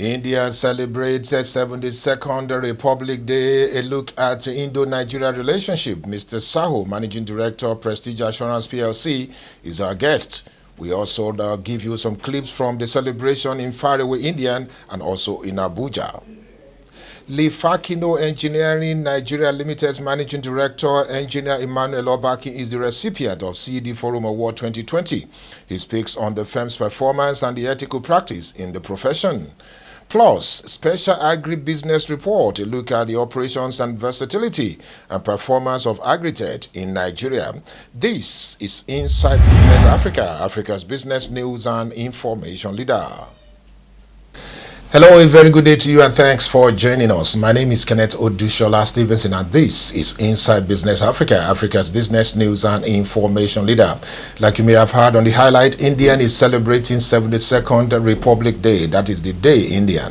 India celebrates its 72nd Republic Day. A look at Indo-Nigerian relationship. Mr. S.SAHOO, Managing Director, Prestige Assurance PLC, is our guest. We also give you some clips from the celebration in faraway India and also in Abuja. FAKINO Engineering Nigeria Limited's Managing Director, Engineer EMMANUEL OBAKIN, is the recipient of CED Forum Award 2020. He speaks on the firm's performance and the ethical practice in the profession. Plus, special agribusiness report, a look at the operations and versatility and performance of AGRITED in Nigeria. This is Inside Business Africa, Africa's business news and information leader. Hello, a very good day to you and thanks for joining us. My name is Kenneth Odushola Stevenson and this is Inside Business Africa, Africa's business news and information leader. Like you may have heard on the highlight, India is celebrating 72nd Republic Day. That is the day India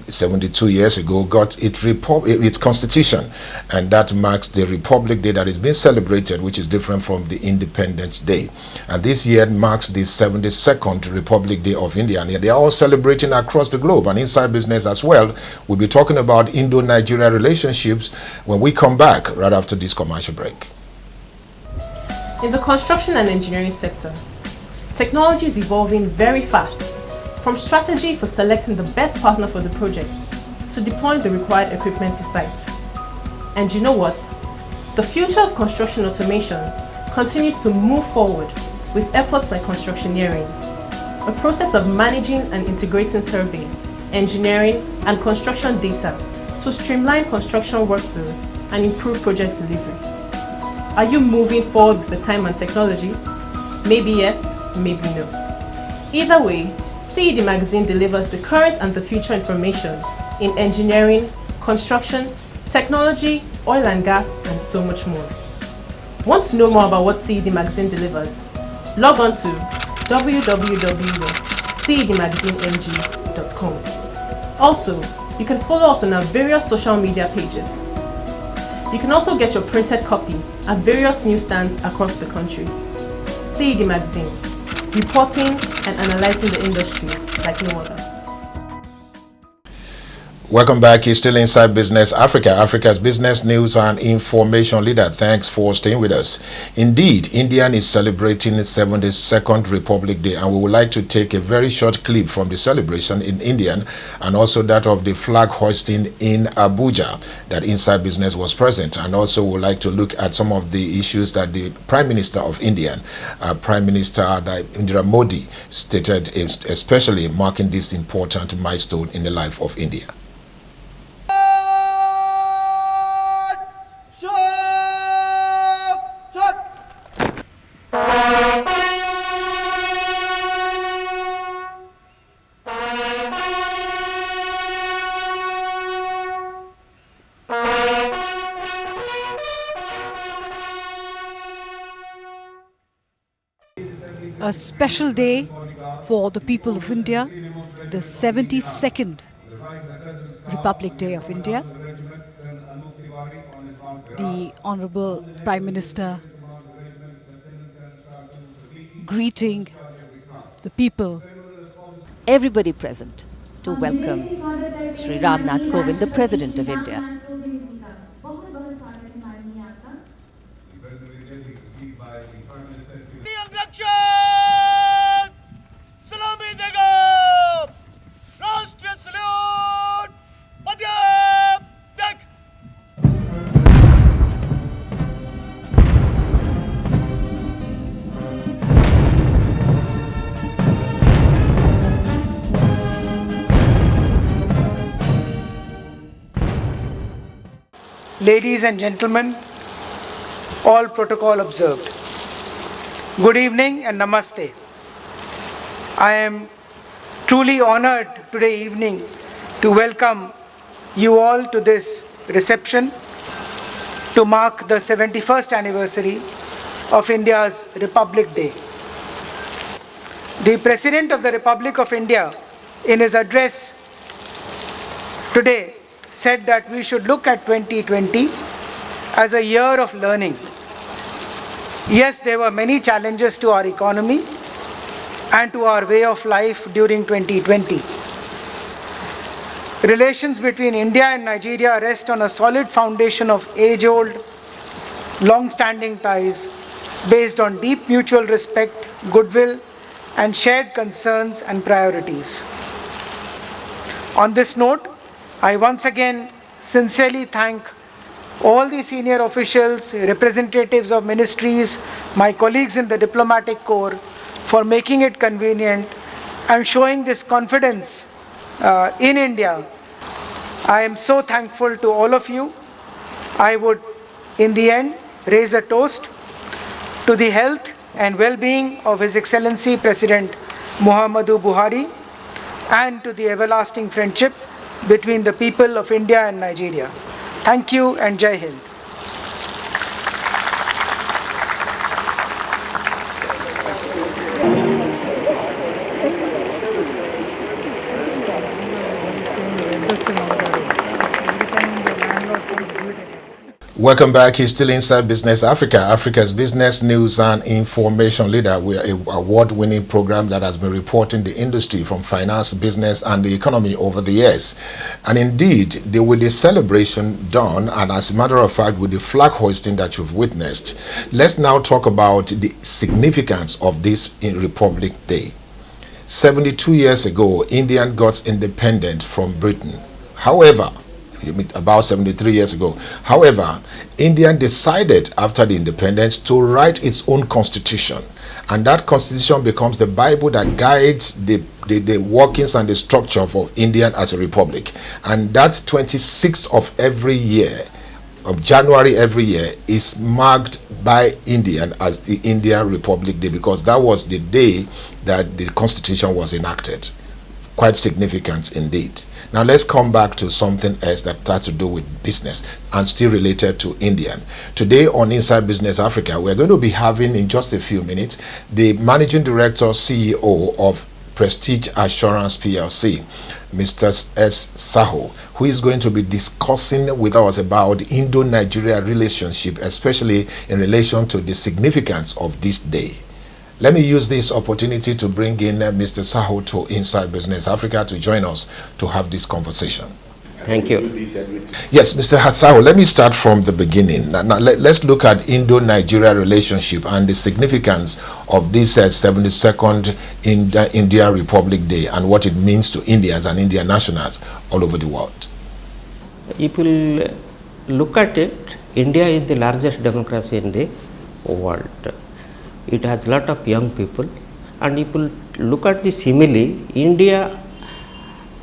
72 years ago got its constitution, and that marks the Republic Day that is being celebrated, which is different from the Independence Day. And this year marks the 72nd Republic Day of India, and they are all celebrating across the globe. And Inside Business as well, we'll be talking about Indo-Nigerian relationships when we come back right after this commercial break. In the construction and engineering sector, technology is evolving very fast. From strategy for selecting the best partner for the project to deploying the required equipment to site. And you know what? The future of construction automation continues to move forward with efforts like constructioneering, a process of managing and integrating survey, engineering, and construction data to streamline construction workflows and improve project delivery. Are you moving forward with the time and technology? Maybe yes, maybe no. Either way, CED magazine delivers the current and the future information in engineering, construction, technology, oil and gas, and so much more. Want to know more about what CED magazine delivers? Log on to www.cedmagazineng.com. Also, you can follow us on our various social media pages. You can also get your printed copy at various newsstands across the country. CED magazine, reporting and analyzing the industry like no other. Welcome back. You're still Inside Business Africa, Africa's business news and information leader. Thanks for staying with us. Indeed, India is celebrating its 72nd Republic Day, and we would like to take a very short clip from the celebration in India and also that of the flag hoisting in Abuja that Inside Business was present. And also we would like to look at some of the issues that the Prime Minister of India, Prime Minister Indira Modi, stated, especially marking this important milestone in the life of India. A special day for the people of India, the 72nd Republic Day of India. The Honorable Prime Minister greeting the people. Everybody present to welcome Sri Ramnath Kovind, the President of India. Ladies and gentlemen, all protocol observed. Good evening and namaste. I am truly honored today evening to welcome you all to this reception to mark the 71st anniversary of India's Republic Day. The President of the Republic of India, in his address today, said that we should look at 2020 as a year of learning. Yes, there were many challenges to our economy and to our way of life during 2020. Relations between India and Nigeria rest on a solid foundation of age-old, long-standing ties based on deep mutual respect, goodwill, and shared concerns and priorities. On this note, I once again sincerely thank all the senior officials, representatives of ministries, my colleagues in the diplomatic corps for making it convenient and showing this confidence in India. I am so thankful to all of you. I would, in the end, raise a toast to the health and well-being of His Excellency President Muhammadu Buhari and to the everlasting friendship between the people of India and Nigeria. Thank you and Jai Hind. Welcome back. He's still inside Business Africa, Africa's business news and information leader. We are an award-winning program that has been reporting the industry from finance, business, and the economy over the years. And indeed, with the celebration done, and as a matter of fact, with the flag hoisting that you've witnessed, let's now talk about the significance of this Republic Day. 72 years ago, India got independent from Britain. However, about 73 years ago. However, India decided after the independence to write its own constitution, and that constitution becomes the Bible that guides the workings and the structure of India as a republic. And that 26th of every year, of January every year, is marked by Indian as the Indian Republic Day, because that was the day that the constitution was enacted. Quite significant indeed. Now let's come back to something else that has to do with business and still related to Indian. Today on Inside Business Africa, we're going to be having in just a few minutes the Managing Director, CEO of Prestige Assurance PLC, Mr. S.SAHOO, who is going to be discussing with us about Indo-Nigerian relationship, especially in relation to the significance of this day. Let me use this opportunity to bring in Mr. SAHOO to Inside Business Africa to join us to have this conversation. Thank you. Yes, Mr. SAHOO, let me start from the beginning. Now let's look at Indo-Nigeria relationship and the significance of this 72nd India Republic Day and what it means to Indians and Indian nationals all over the world. If you look at it, India is the largest democracy in the world. It has a lot of young people, and if you look at the simile, India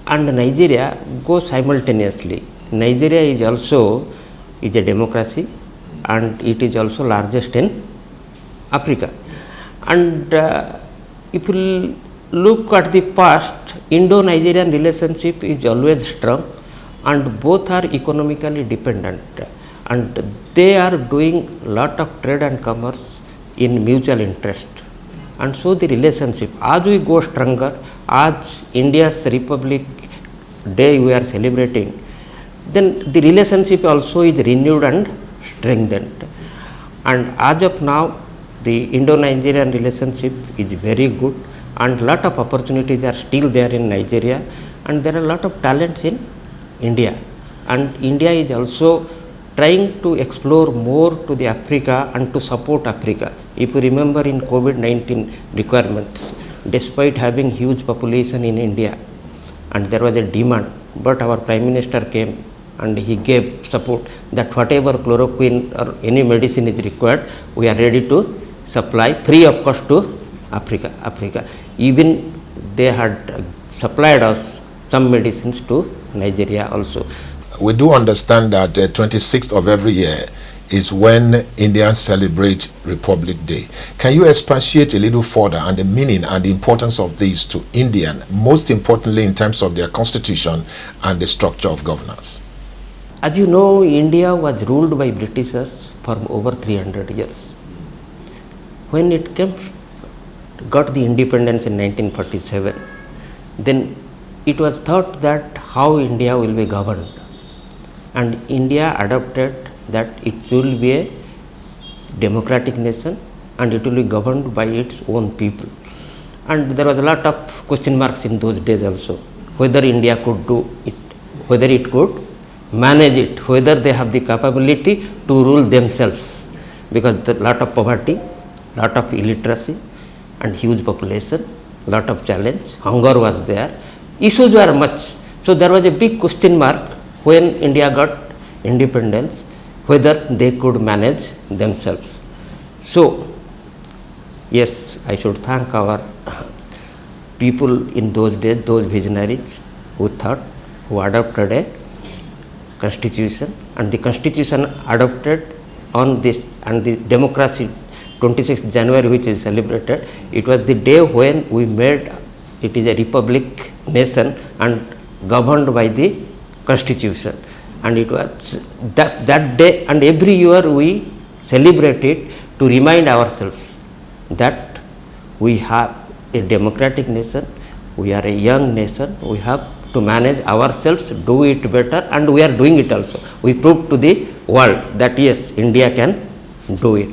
and Nigeria go simultaneously. Nigeria is also a democracy, and it is also largest in Africa. And if you look at the past, Indo-Nigerian relationship is always strong, and both are economically dependent, and they are doing lot of trade and commerce in mutual interest. And so the relationship, as we go stronger, as India's Republic Day we are celebrating, then the relationship also is renewed and strengthened. And as of now, the Indo-Nigerian relationship is very good, and lot of opportunities are still there in Nigeria, and there are a lot of talents in India. And India is also trying to explore more to the Africa and to support Africa. If you remember in COVID-19 requirements, despite having huge population in India and there was a demand, but our Prime Minister came and he gave support that whatever chloroquine or any medicine is required, we are ready to supply free of cost to Africa. Even they had supplied us some medicines to Nigeria also. We do understand that 26th of every year is when Indians celebrate Republic Day. Can you expatiate a little further on the meaning and the importance of this to Indian, most importantly in terms of their constitution and the structure of governance? As you know, India was ruled by Britishers for over 300 years. When it got the independence in 1947, then it was thought that how India will be governed. And India adopted that it will be a democratic nation and it will be governed by its own people. And there was a lot of question marks in those days also, whether India could do it. whether it could manage it, whether they have the capability to rule themselves, because the lot of poverty, lot of illiteracy and huge population, lot of challenge, hunger was there, issues were much. So there was a big question mark when India got independence, whether they could manage themselves. So yes, I should thank our people in those days, those visionaries who thought, who adopted a constitution, and the constitution adopted on this, and the democracy 26th January, which is celebrated, it was the day when we made it is a republic nation and governed by the constitution. And it was that day, and every year we celebrate it to remind ourselves that we have a democratic nation, we are a young nation, we have to manage ourselves, do it better, and we are doing it also. We prove to the world that yes, India can do it.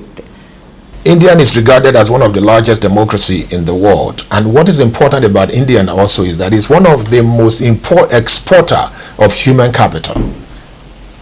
India is regarded as one of the largest democracy in the world, and what is important about India also is that it's one of the most exporter of human capital.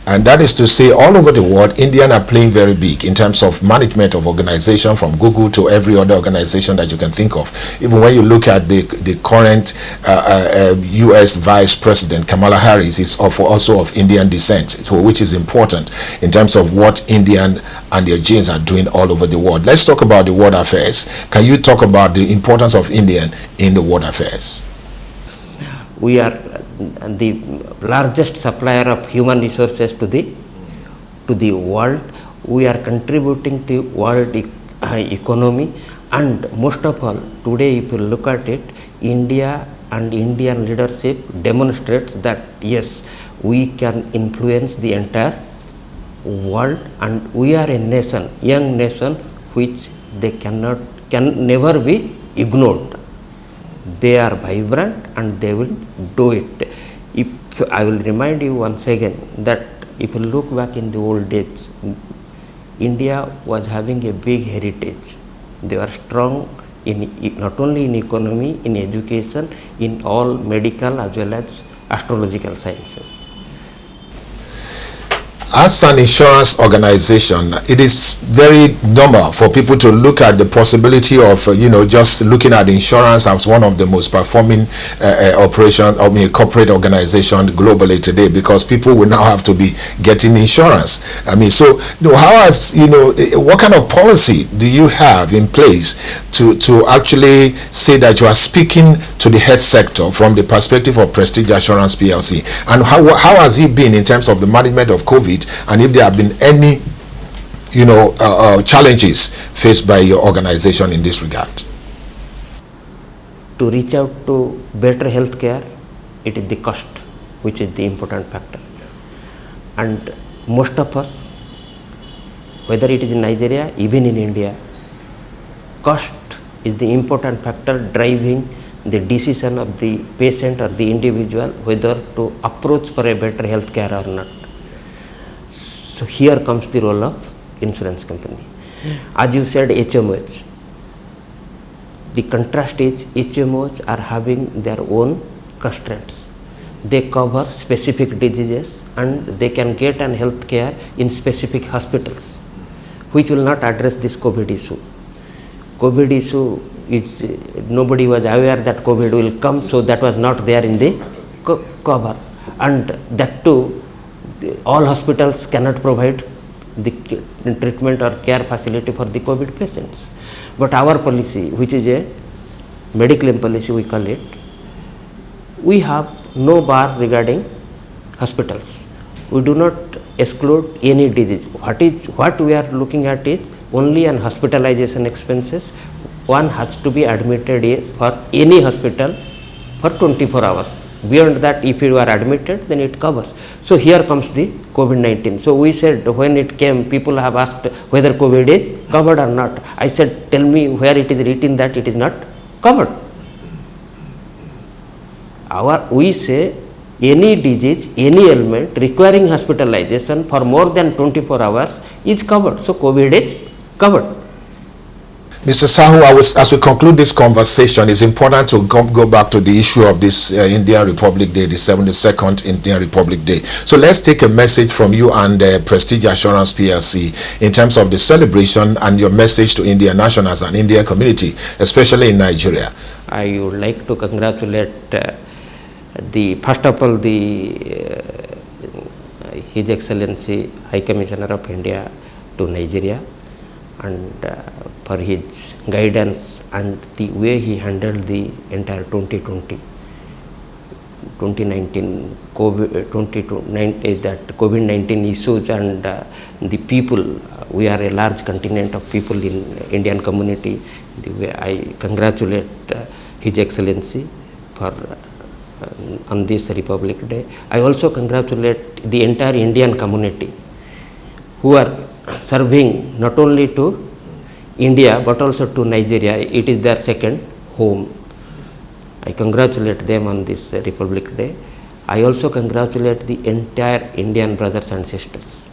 And that is to say, all over the world, Indians are playing very big in terms of management of organization, from Google to every other organization that you can think of. Even when you look at the current US Vice President, Kamala Harris, is also of Indian descent, so which is important in terms of what Indian and their genes are doing all over the world. Let's talk about the world affairs. Can you talk about the importance of Indian in the world affairs? We are the largest supplier of human resources to the world. We are contributing to world economy, and most of all today, if you look at it, India and Indian leadership demonstrates that yes, we can influence the entire world, and we are a nation, young nation, which they can never be ignored. They are vibrant and they will do it. If I will remind you once again that if you look back in the old days, India was having a big heritage. They were strong in not only in economy, in education, in all medical as well as astrological sciences. As an insurance organization, it is very normal for people to look at the possibility of, just looking at insurance as one of the most performing corporate organization globally today, because people will now have to be getting insurance. So how has, what kind of policy do you have in place to actually say that you are speaking to the health sector from the perspective of Prestige Assurance PLC? And how has it been in terms of the management of COVID? And if there have been any, challenges faced by your organization in this regard? To reach out to better health care, it is the cost which is the important factor. And most of us, whether it is in Nigeria, even in India, cost is the important factor driving the decision of the patient or the individual whether to approach for a better health care or not. So here comes the role of insurance company. As you said, HMOs. The contrast is HMOs are having their own constraints. They cover specific diseases and they can get an health care in specific hospitals, which will not address this COVID issue. COVID issue is, nobody was aware that COVID will come, so that was not there in the cover. And that too, all hospitals cannot provide the treatment or care facility for the COVID patients. But our policy, which is a medical policy we call it, we have no bar regarding hospitals. We do not exclude any disease. What we are looking at is only on hospitalization expenses. One has to be admitted for any hospital for 24 hours. Beyond that, if you are admitted, then it covers. So here comes the COVID-19. So we said when it came, people have asked whether COVID is covered or not. I said, tell me where it is written that it is not covered. We say any disease, any ailment requiring hospitalization for more than 24 hours is covered. So COVID is covered. Mr. SAHOO, as we conclude this conversation, it's important to go back to the issue of this Indian Republic Day, the 72nd Indian Republic Day. So let's take a message from you and Prestige Assurance PLC in terms of the celebration and your message to Indian nationals and Indian community, especially in Nigeria. I would like to congratulate first of all His Excellency High Commissioner of India to Nigeria, and for his guidance and the way he handled the entire 2019 COVID-19 issues, and the people. We are a large contingent of people in Indian community. The way I congratulate His Excellency for on this Republic Day. I also congratulate the entire Indian community who are serving not only to India but also to Nigeria. It is their second home. I congratulate them on this Republic Day. I also congratulate the entire Indian brothers and sisters.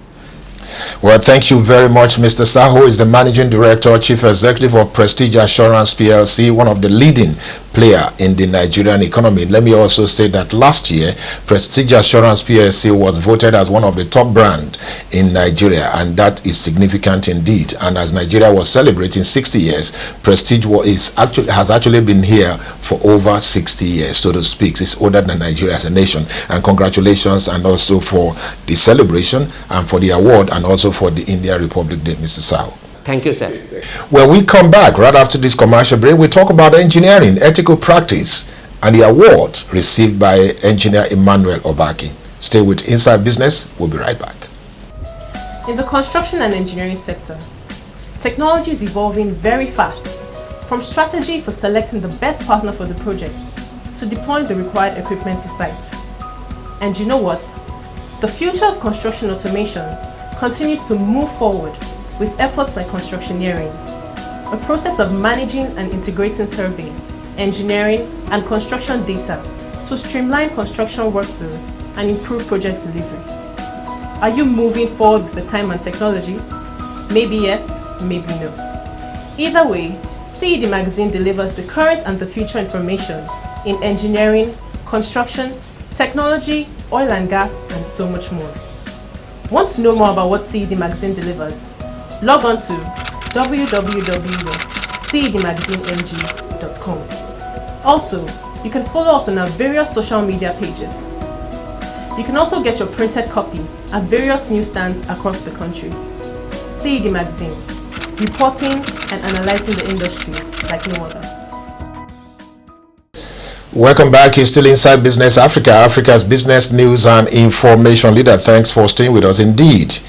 Well, thank you very much. Mr. SAHOO is the Managing Director, Chief Executive of Prestige Assurance PLC, one of the leading player in the Nigerian economy. Let me also say that last year, Prestige Assurance PLC was voted as one of the top brand in Nigeria, and that is significant indeed. And as Nigeria was celebrating 60 years, Prestige has actually been here for over 60 years, so to speak. It's older than Nigeria as a nation. And congratulations, and also for the celebration and for the award, and also for the Indian Republic Day, Mr. SAHOO. Thank you, sir. When we come back right after this commercial break, we talk about engineering, ethical practice, and the award received by engineer EMMANUEL OBAKIN. Stay with Inside Business. We'll be right back. In the construction and engineering sector, technology is evolving very fast, from strategy for selecting the best partner for the project to deploying the required equipment to site. And you know what? The future of construction automation continues to move forward with efforts like constructioneering, a process of managing and integrating survey, engineering, and construction data to streamline construction workflows and improve project delivery. Are you moving forward with the time and technology? Maybe yes, maybe no. Either way, CED magazine delivers the current and the future information in engineering, construction, technology, oil and gas, and so much more. Want to know more about what CED magazine delivers? Log on to www.cedmagazineng.com. Also, you can follow us on our various social media pages. You can also get your printed copy at various newsstands across the country. CED magazine, reporting and analyzing the industry like no other. Welcome back. You're still Inside Business Africa, Africa's business news and information leader. Thanks for staying with us. Indeed,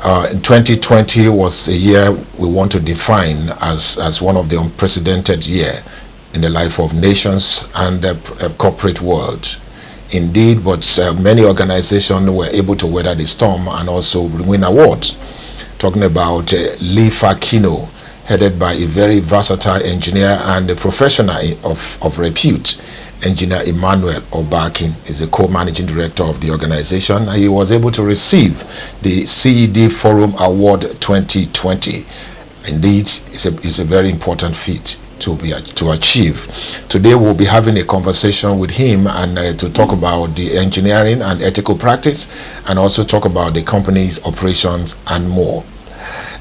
2020 was a year we want to define as one of the unprecedented year in the life of nations and the corporate world. Indeed, but many organizations were able to weather the storm and also win awards. Talking about FAKINO, headed by a very versatile engineer and a professional of repute. Engineer EMMANUEL OBAKIN is the co-managing director of the organization. He was able to receive the CED Forum Award 2020. Indeed, it's a very important feat to achieve. Today we'll be having a conversation with him and to talk about the engineering and ethical practice, and also talk about the company's operations and more.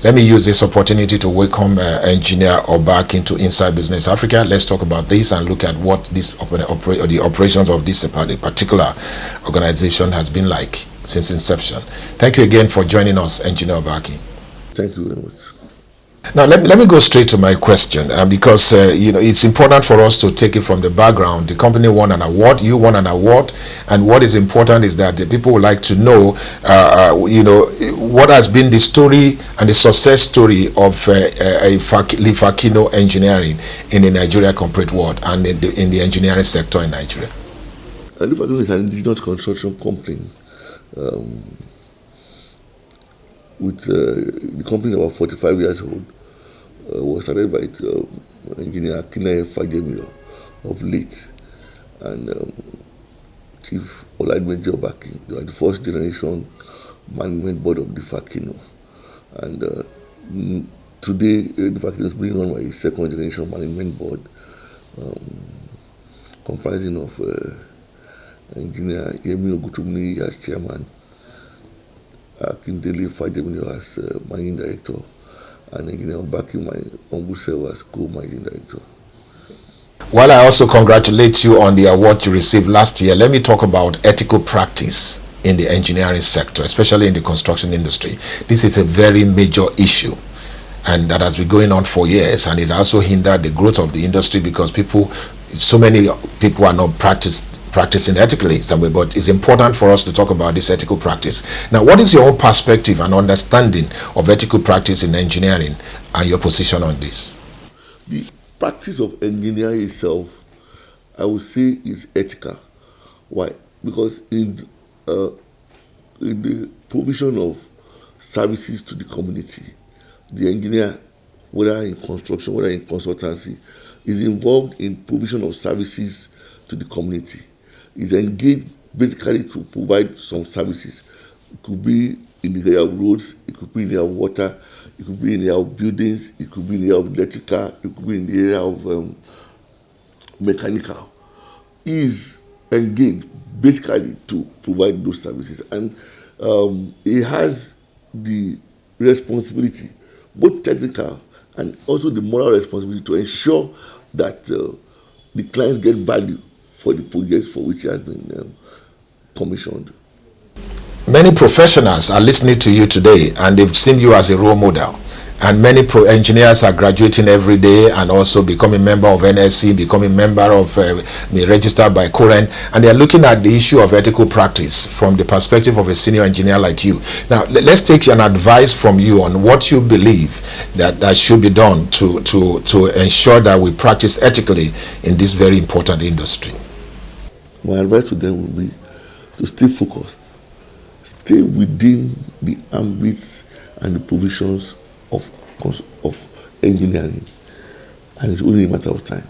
Let me use this opportunity to welcome Engineer OBAKIN to Inside Business Africa. Let's talk about this and look at what the operations of this particular organization has been like since inception. Thank you again for joining us, Engineer OBAKIN. Thank you very much. Now let me go straight to my question, because it's important for us to take it from the background. The company won an award, you won an award, and what is important is that the people would like to know, what has been the story and the success story of FAKINO engineering in the Nigeria corporate world and in the engineering sector in Nigeria. FAKINO is an indigenous construction company. With the company about 45 years old, was started by engineer Fajemi of Leeds and Chief Olajumoke OBAKIN. They are the first generation management board of the FAKINO. And today, the FAKINO is being run by a second generation management board, comprising of Engineer EMMANUEL as chairman, Akindele Fajemio as managing director, and Engineer OBAKIN as co-managing director. While I also congratulate you on the award you received last year, let me talk about ethical practice in the engineering sector, especially in the construction industry. This is a very major issue, and that has been going on for years, and it also hindered the growth of the industry because so many people are not practicing ethically. But it's important for us to talk about this ethical practice. Now, what is your own perspective and understanding of ethical practice in engineering and your position on this? The practice of engineering itself, I would say, is ethical. Why? Because in the provision of services to the community, the engineer, whether in construction, whether in consultancy, is involved in provision of services to the community. Is engaged basically to provide some services. It could be in the area of roads, it could be in the area of water, it could be in the area of buildings, it could be in the area of electrical, it could be in the area of mechanical. He is engaged basically to provide those services, and he has the responsibility, both technical and also the moral responsibility, to ensure that the clients get value for the projects for which he has been commissioned. Many professionals are listening to you today, and they've seen you as a role model. And many engineers are graduating every day and also becoming member of NSC, becoming member of registered by Current, and they are looking at the issue of ethical practice from the perspective of a senior engineer like you. Now, let's take an advice from you on what you believe that should be done to ensure that we practice ethically in this very important industry. My advice to them would be to stay focused, stay within the ambits and the provisions of engineering, and it's only a matter of time.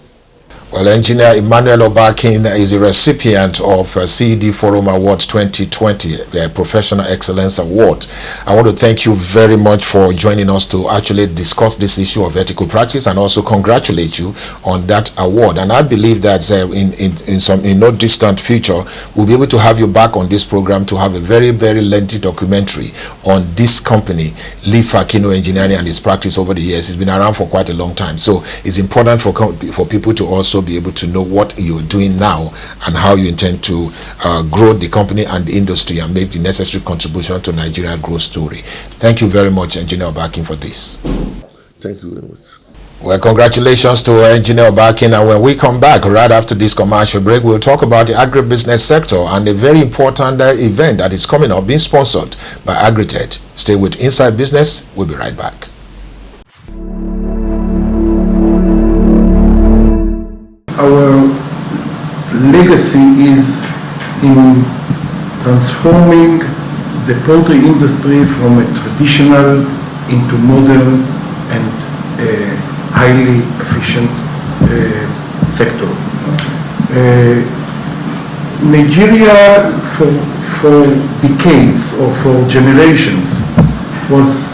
Well, Engineer Emmanuel Obakin is a recipient of CED Forum Awards 2020, the Professional Excellence Award. I want to thank you very much for joining us to actually discuss this issue of ethical practice, and also congratulate you on that award. And I believe that in no distant future, we'll be able to have you back on this program to have a very, very lengthy documentary on this company, FAKINO Engineering, and its practice over the years. It's been around for quite a long time. So it's important for people to also be able to know what you're doing now and how you intend to grow the company and the industry and make the necessary contribution to Nigeria's growth story. Thank you very much, Engineer Obakin, for this. Thank you very much. Well, congratulations to Engineer Obakin, and when we come back right after this commercial break, we'll talk about the agribusiness sector and a very important event that is coming up, being sponsored by AGRITED. Stay with Inside Business. We'll be right back. Our legacy is in transforming the poultry industry from a traditional into modern and highly efficient sector. Nigeria for decades or for generations was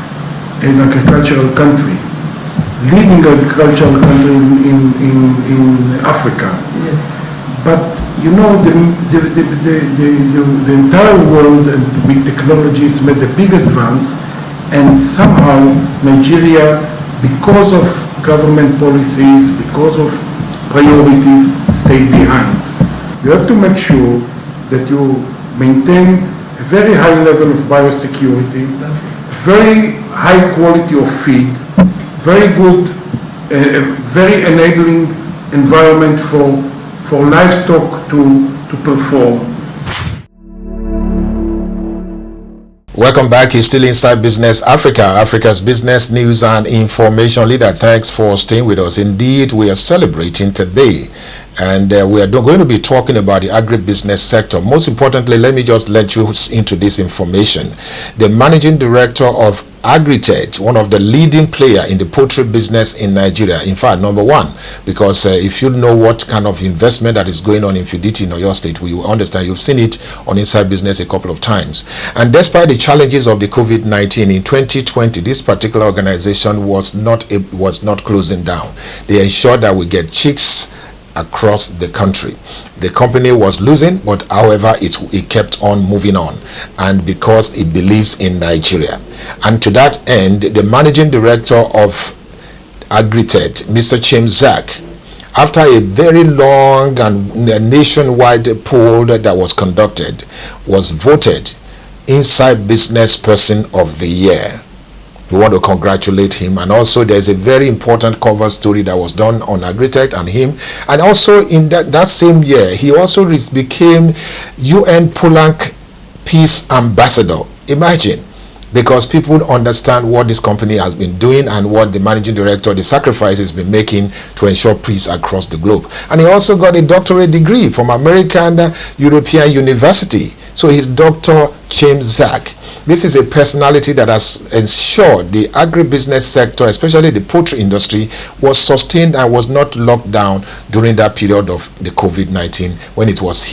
an agricultural country, leading agricultural country in Africa. Yes. But you know, the entire world and with technologies made a big advance, and somehow Nigeria, because of government policies, because of priorities, stayed behind. You have to make sure that you maintain a very high level of biosecurity, very high quality of feed, very good, very enabling environment for livestock to perform. Welcome back. He's still Inside Business Africa, Africa's business news and information leader. Thanks for staying with us. Indeed, we are celebrating today And we are going to be talking about the agribusiness sector. Most importantly, let me just let you into this information. The managing director of AGRITED, one of the leading player in the poultry business in Nigeria, in fact number one, because if you know what kind of investment that is going on in Fidelity in your state, we will understand. You've seen it on Inside Business a couple of times. And despite the challenges of the COVID-19 in 2020, this particular organization was not closing down. They ensured that we get chicks across the country. The company was losing, but however it kept on moving on, and because it believes in Nigeria. And to that end, the managing director of AGRITED, Mr. Chimzak, after a very long and nationwide poll that was conducted, was voted Inside Business Person of the Year. We want to congratulate him. And also there's a very important cover story that was done on AGRITED and him. And also in that same year, he also became UN Poland Peace Ambassador. Imagine, because people understand what this company has been doing and what the managing director, the sacrifice has been making to ensure peace across the globe. And he also got a doctorate degree from American European University. So he's Dr. Chimzak. This is a personality that has ensured the agribusiness sector, especially the poultry industry, was sustained and was not locked down during that period of the COVID-19 when it was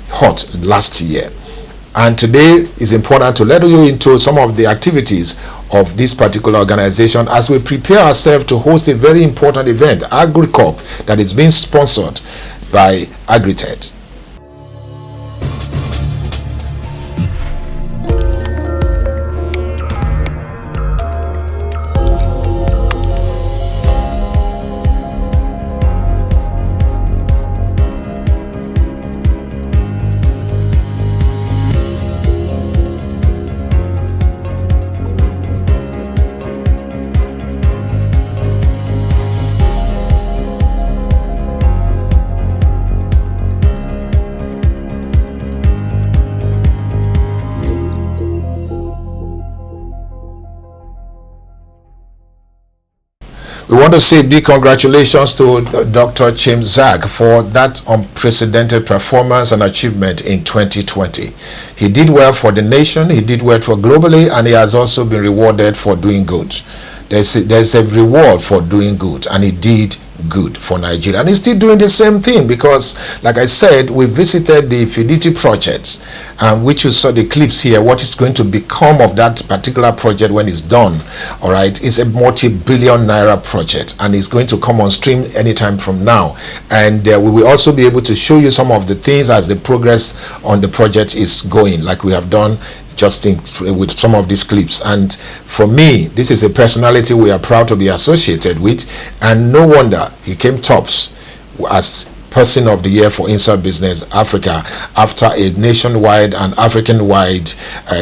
hot last year. And today is important to let you into some of the activities of this particular organization as we prepare ourselves to host a very important event, AgriCorp, that is being sponsored by AGRITED. We want to say big congratulations to Dr. Chimzak for that unprecedented performance and achievement in 2020. He did well for the nation, he did well for globally, and he has also been rewarded for doing good. There's a reward for doing good, and he did good for Nigeria, and he's still doing the same thing, because like I said, we visited the Fidelity projects, which you saw the clips here. What is going to become of that particular project when it's done, all right? It's a multi-billion naira project, and it's going to come on stream anytime from now, and we will also be able to show you some of the things as the progress on the project is going, like we have done just with some of these clips. And for me, this is a personality we are proud to be associated with, and no wonder he came tops as Person of the Year for Inside Business Africa after a nationwide and African-wide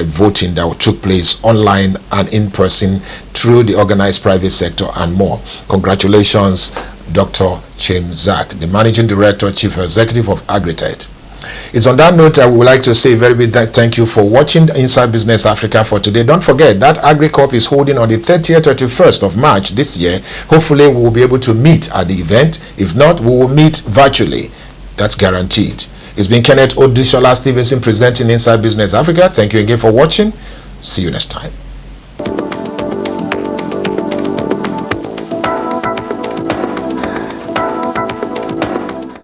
voting that took place online and in person through the organized private sector and more. Congratulations, Dr. Chimzak, the Managing Director, Chief Executive of AGRITED. It's on that note I would like to say a very big thank you for watching Inside Business Africa for today. Don't forget that AgriCorp is holding on the 30th, 31st of March this year. Hopefully we will be able to meet at the event. If not, we will meet virtually. That's guaranteed. It's been Kenneth Odushola Stevenson presenting Inside Business Africa. Thank you again for watching. See you next time.